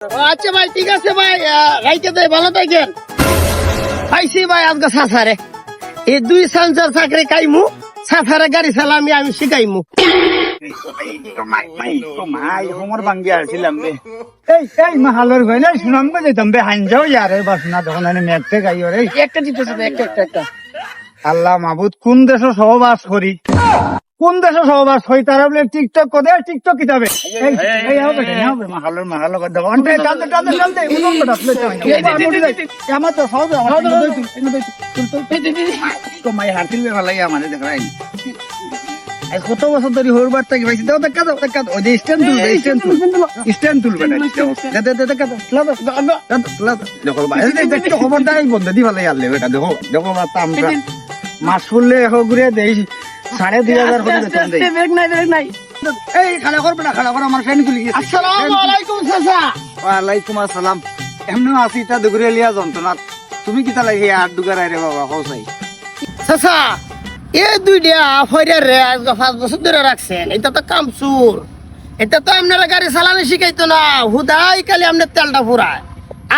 আচ্ছা ভাই, ঠিক আছে ভাই, রাইতে দেয়, ভালো থাকেন। পাইছি ভাই আজকে সাসারে এই 2 সাঞ্চার চাকরি কাইমু, সাসারে গাড়ি চালামি আমি শিখাইমু। হোমর ভাঙ্গি আসছিলাম রে। এই মাহালোর ভাই না শুনাম গো যেতাম বে হাঞ্জাও ইয়ারে বাসনা যখন আমি মেঘতে গাই রে একটা দিতেছে ভাই, একটা আল্লাহ মাহবুদ কোন দেশে সহবাস করি, কোন দেশে সহবাস হই তারা বলে টিকটক করে টিকটক কিতাবে এই হবে মাহালোর কথা দেখো অন্তে টানতে উনম বড় আপনি আমার তো সহজ তো মাই হারতিল বে ভালাই আমারে দেখাই এই কত বছর ধরে হরবার থেকে পাইছি দাও দেখা ওই যে স্ট্যান্ড তুল বেটা দেখো ভাই দেখো খবরদার বন্ধ দি ভালাই আলে বেটা দেখো বাত আমরা মাছ ফুললে এখন ঘুরে দেই 2500 করে বেতন দেই ব্রেক নাই। এই খালা কর বেটা খালা কর আমার ফ্রেন্ড তুলি আসসালামু আলাইকুম চাচা। ওয়ালাইকুম আসসালাম এমনি আসি তা দুগুরে লিয়া যন্ত্রণা তুমি কি তালাই হে আট দুগার রে বাবা হোসাই চাচা এই 2টা ফয়রার রে আজকে 5 বছর ধরে রাখছেন, এটা তো কামচুর, এটা তো আপনারা গাড়ি চালানো শিখাইতো না, হুদাই খালি আপনার তেলটা ফুরায়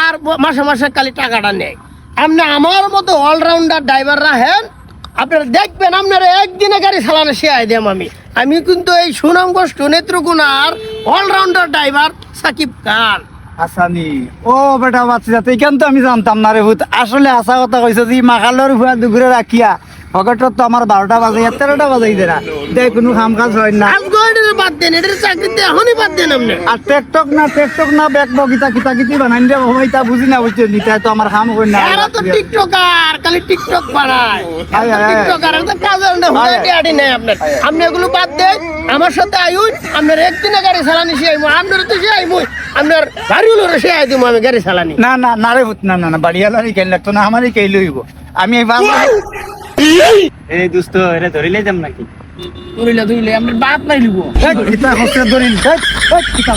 আর মাসে মাসে খালি টাকাটা নেয়। আপনি আমার মতো অলরাউন্ডার ড্রাইভার রাখেন, আপনারা দেখবেন আপনারা একদিনে গাড়ি চালানো শিখাই দিলাম আমি কিন্তু এই সুনামগঞ্জ নেত্রকোনার অলরাউন্ডার ড্রাইভার সাকিব খান। আসানি ও বেটা বাচ্চা এখান তো আমি জানতাম না রে ভূত আসলে আসা কথা কইছে যে মাখালোর ভুয়া দুগুরে রাখিয়া পকেটত তো আমার 12টা বাজে 13টা বাজাই দেরা দেখ কোনো কাম কাজ হয় না আজকে এটার বাদ দেন, এটার চাকরিতে এখনই বাদ দেন আপনি। আর টিকটক না ব্যাক বগিতা কিতা বানাই দে ভাই তা বুঝি না বুঝতে নিতে তো আমার কাম কই না এরা তো টিকটকার, খালি টিকটক বানায়। আয়, আয়, আয়। টিকটকার তো কাজের না হুদাই আড়ি নাই আপনার। আপনি এগুলো বাদ দেন, আমার সাথে আইউন, আপনার একদিনে গাড়ি চালানি শিখাইমু, আপনার তো শিখাইমু, আপনার গাড়িগুলো শিখাই দিমু আমি গাড়ি চালানি। না রে ভূত না বাড়িয়ালারই কেন লাগতো না আমারই কেই লইব আমি এই বাস এই দোস্ত এরে ধরিলে যাম নাকি ধরিলে আপনার বাপ নাই লিব। কিতা হচ্ছে ধরিল কিতা